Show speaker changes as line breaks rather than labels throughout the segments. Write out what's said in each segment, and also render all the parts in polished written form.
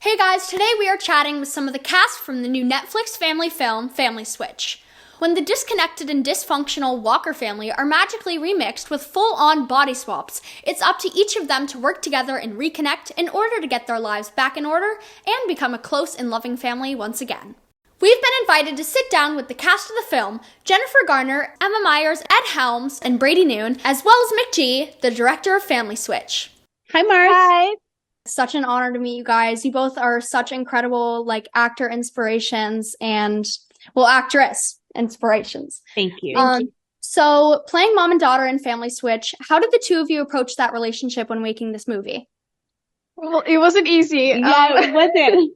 Hey guys, today we are chatting with some of the cast from the new Netflix family film, Family Switch. When the disconnected and dysfunctional Walker family are magically remixed with full-on body swaps, it's up to each of them to work together and reconnect in order to get their lives back in order and become a close and loving family once again. We've been invited to sit down with the cast of the film, Jennifer Garner, Emma Myers, Ed Helms, and Brady Noon, as well as McG, the director of Family Switch.
Hi, Mars.
Hi.
Such an honor to meet you guys. You both are such incredible, actor inspirations and, actress inspirations.
Thank you.
So, playing mom and daughter in Family Switch, how did the two of you approach that relationship when making this movie?
Well, it wasn't easy.
It wasn't.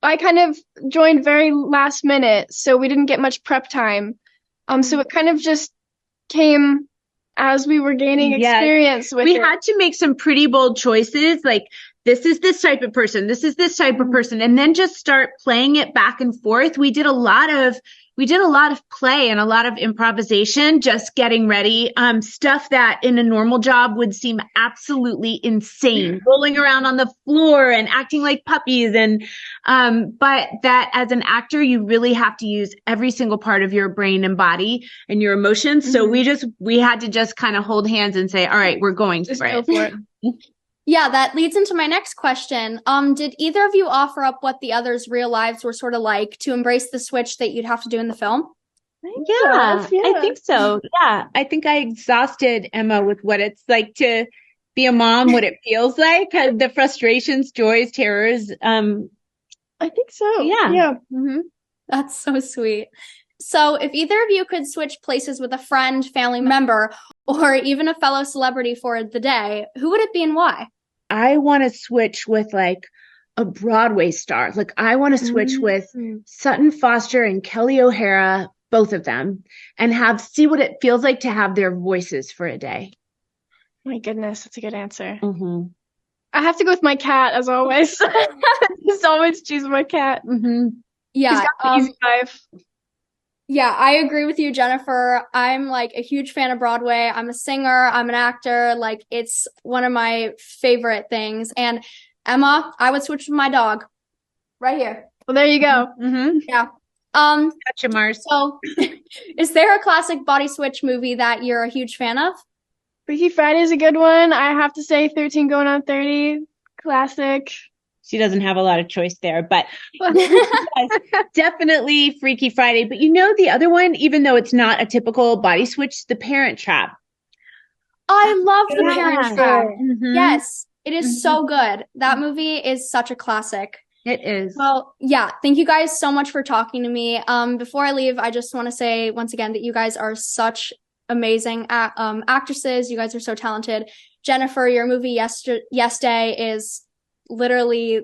I kind of joined very last minute, so we didn't get much prep time. So it kind of just came as we were gaining experience with it.
We had to make some pretty bold choices, like this is this type of person, this is this type of person, and then just start playing it back and forth. We did a lot of play and a lot of improvisation, just getting ready. Stuff that in a normal job would seem absolutely insane, rolling around on the floor and acting like puppies. And, but that as an actor, you really have to use every single part of your brain and body and your emotions. So we had to just kind of hold hands and say, all right, we're going for it.
Yeah, that leads into my next question. Did either of you offer up what the others' real lives were sort of like to embrace the switch that you'd have to do in the film?
Yeah, I think so. Yeah, I think I exhausted Emma with what it's like to be a mom, what it feels like, the frustrations, joys, terrors.
I think so.
Yeah.
Mm-hmm. That's so sweet. So if either of you could switch places with a friend, family member, or even a fellow celebrity for the day, who would it be and why?
I want to switch with a Broadway star. I want to switch with Sutton Foster and Kelly O'Hara, both of them, and see what it feels like to have their voices for a day.
My goodness, that's a good answer.
Mm-hmm.
I have to go with my cat, as always. Just always choose my cat.
Mm-hmm. Yeah.
He's got the easy life.
Yeah, I agree with you, Jennifer. I'm a huge fan of Broadway. I'm a singer. I'm an actor. It's one of my favorite things. And Emma, I would switch with my dog right here.
Well, there you go.
Mm-hmm.
Yeah.
Gotcha, Mars.
So is there a classic body switch movie that you're a huge fan of?
Freaky Friday is a good one. I have to say 13 Going on 30. Classic.
She doesn't have a lot of choice there, but yes, definitely Freaky Friday. But the other one, even though it's not a typical body switch, The Parent Trap.
I love The Parent Trap.
Mm-hmm.
Yes, it is so good. That movie is such a classic.
It is.
Well, yeah, thank you guys so much for talking to me. Before I leave, I just want to say once again that you guys are such amazing actresses. You guys are so talented. Jennifer, your movie Yes Day is literally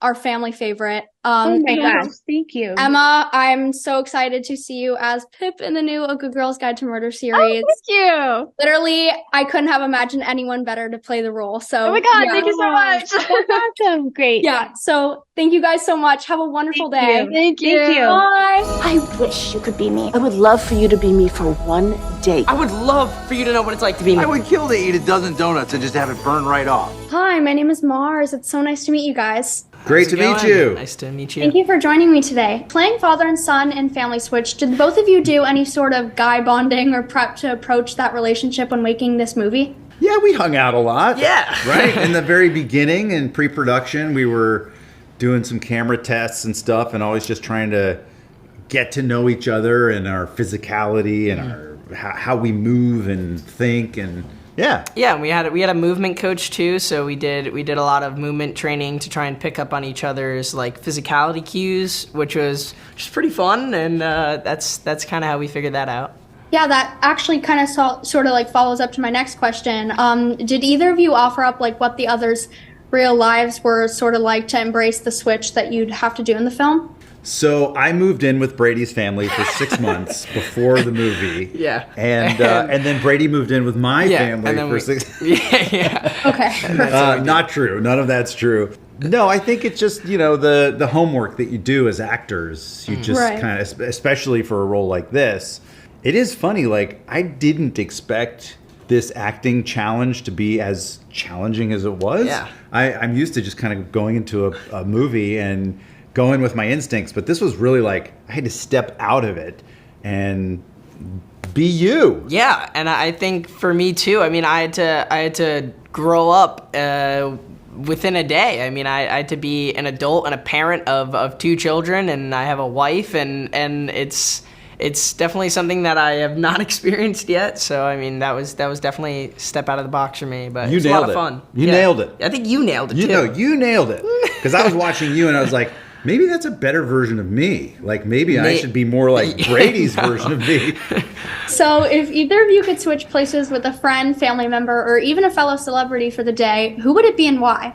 our family favorite.
Oh my gosh, thank you.
Emma, I'm so excited to see you as Pip in the new A Good Girl's Guide to Murder series.
Oh, thank you.
Literally, I couldn't have imagined anyone better to play the role. So,
oh my God, thank you so much.
That's awesome. Great.
Yeah, so thank you guys so much. Have a wonderful day.
Thank you.
Bye.
I wish you could be me. I would love for you to be me for one day.
I would love for you to know what it's like to be me.
I would kill to eat a dozen donuts and just have it burn right off.
Hi, my name is Mars. It's so nice to meet you guys.
Great to meet you.
Nice to meet you.
Thank you for joining me today. Playing father and son in Family Switch, did both of you do any sort of guy bonding or prep to approach that relationship when making this movie?
Yeah, we hung out a lot.
Yeah.
Right? In the very beginning, in pre-production, we were doing some camera tests and stuff and always just trying to get to know each other and our physicality and our how we move and think and yeah.
Yeah, we had a movement coach too, so we did a lot of movement training to try and pick up on each other's physicality cues, which was just pretty fun, and that's kind of how we figured that out.
Yeah, that actually kind of sort of follows up to my next question. Did either of you offer up what the others' real lives were sort of like to embrace the switch that you'd have to do in the film?
So I moved in with Brady's family for 6 months before the movie.
Yeah.
And then Brady moved in with my family for 6
Yeah.
Okay.
Not true. None of that's true. No, I think it's just, the homework that you do as actors. You just kind of, especially for a role like this. It is funny, I didn't expect this acting challenge to be as challenging as it was.
Yeah.
I'm used to just kind of going into a movie and going with my instincts, but this was really like I had to step out of it and be you.
Yeah, and I think for me too. I mean, I had to grow up within a day. I mean, I had to be an adult and a parent of 2 children, and I have a wife, and it's definitely something that I have not experienced yet. So I mean, that was definitely a step out of the box for me. But it's a lot of fun.
You nailed it.
I think you nailed it too.
You nailed it. Because I was watching you and I was like, maybe that's a better version of me. Like maybe I should be more like Brady's version of me.
So if either of you could switch places with a friend, family member, or even a fellow celebrity for the day, who would it be and why?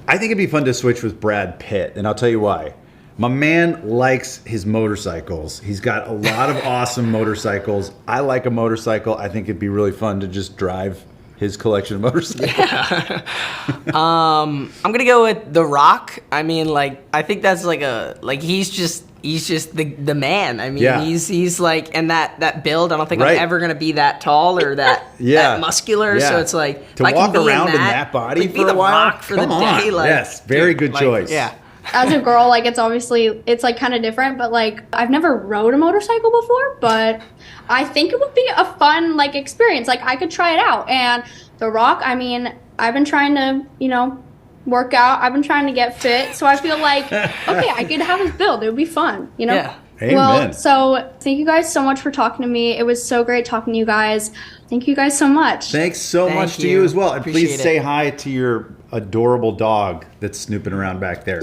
I think it'd be fun to switch with Brad Pitt, and I'll tell you why. My man likes his motorcycles. He's got a lot of awesome motorcycles. I like a motorcycle. I think it'd be really fun to just drive his collection of motorcycles.
Yeah. I'm gonna go with The Rock. I mean, like, I think that's he's just the man. I mean, he's like, and that build. I don't think I'm ever gonna be that tall or that that muscular. Yeah. So it's like
to walk around in that body for a while.
Rock for the day. Like,
yes, very good choice.
Yeah.
As a girl, like it's like kind of different, but like I've never rode a motorcycle before, but I think it would be a fun like experience. Like I could try it out. And The Rock, I mean, I've been trying to, work out. I've been trying to get fit. So I feel like, okay, I could have his build. It would be fun,
Yeah.
Amen.
Well, so thank you guys so much for talking to me. It was so great talking to you guys. Thank you guys so much.
Thanks so much to you as well. And please say hi to your adorable dog that's snooping around back there.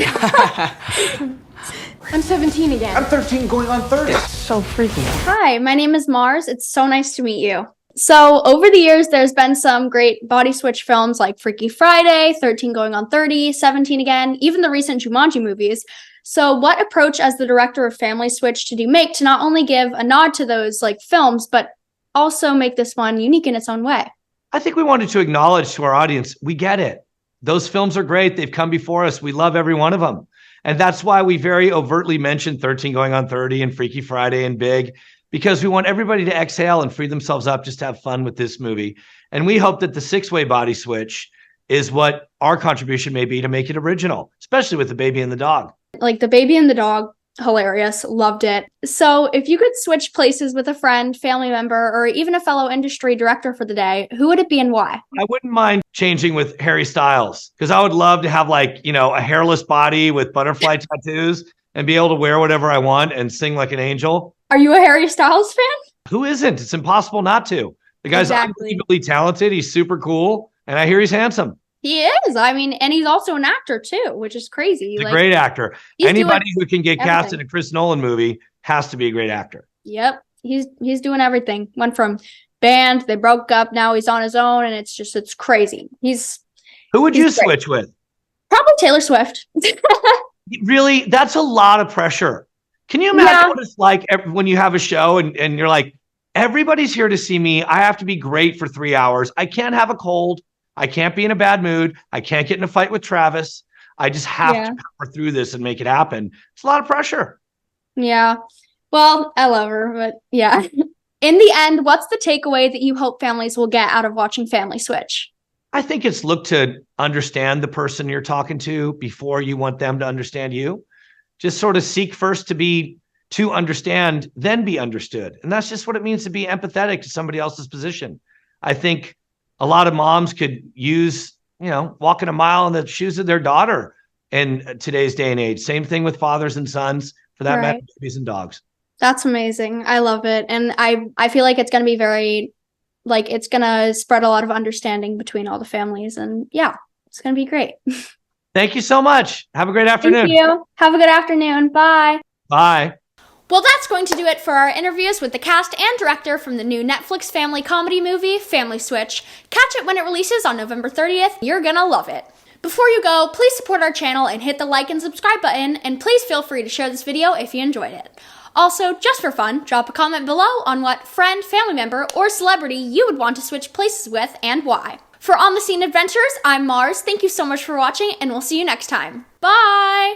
I'm 17 again.
I'm 13 going on 30.
So freaky.
Hi, my name is Mars. It's so nice to meet you. So over the years, there's been some great body switch films like Freaky Friday, 13 Going on 30, 17 Again, even the recent Jumanji movies. So what approach as the director of Family Switch did you make to not only give a nod to those like films, but also make this one unique in its own way?
I think we wanted to acknowledge to our audience, we get it. Those films are great. They've come before us. We love every one of them. And that's why we very overtly mentioned 13 Going on 30 and Freaky Friday and Big, because we want everybody to exhale and free themselves up, just to have fun with this movie. And we hope that the 6-way body switch is what our contribution may be to make it original, especially with the baby and the dog.
Like the baby and the dog, hilarious, loved it. So if you could switch places with a friend, family member, or even a fellow industry director for the day, who would it be and why?
I wouldn't mind changing with Harry Styles, because I would love to have a hairless body with butterfly tattoos and be able to wear whatever I want and sing like an angel.
Are you a Harry Styles fan?
Who isn't? It's impossible not to. The guy's unbelievably talented. He's super cool. And I hear he's handsome.
He is. I mean, and he's also an actor too, which is crazy.
He's a great actor. Anybody who can get cast in a Chris Nolan movie has to be a great actor.
Yep. He's doing everything. Went from band, they broke up, now he's on his own, and it's crazy.
Who would you switch with?
Probably Taylor Swift.
Really? That's a lot of pressure. Can you imagine what it's like when you have a show and you're like, everybody's here to see me. I have to be great for 3 hours. I can't have a cold. I can't be in a bad mood. I can't get in a fight with Travis. I just have to power through this and make it happen. It's a lot of pressure.
Yeah. Well, I love her, but yeah. In the end, what's the takeaway that you hope families will get out of watching Family Switch?
I think it's look to understand the person you're talking to before you want them to understand you. Just sort of seek first to understand, then be understood. And that's just what it means to be empathetic to somebody else's position. I think a lot of moms could use, walking a mile in the shoes of their daughter in today's day and age. Same thing with fathers and sons, for that matter, babies and dogs.
That's amazing. I love it. And I feel like it's going to be very, it's going to spread a lot of understanding between all the families. And yeah, it's going to be great.
Thank you so much. Have a great afternoon.
Thank you. Have a good afternoon. Bye.
Bye.
Well, that's going to do it for our interviews with the cast and director from the new Netflix family comedy movie, Family Switch. Catch it when it releases on November 30th. You're gonna love it. Before you go, please support our channel and hit the like and subscribe button, and please feel free to share this video if you enjoyed it. Also, just for fun, drop a comment below on what friend, family member, or celebrity you would want to switch places with and why. For On the Scene Adventures, I'm Mars. Thank you so much for watching, and we'll see you next time. Bye!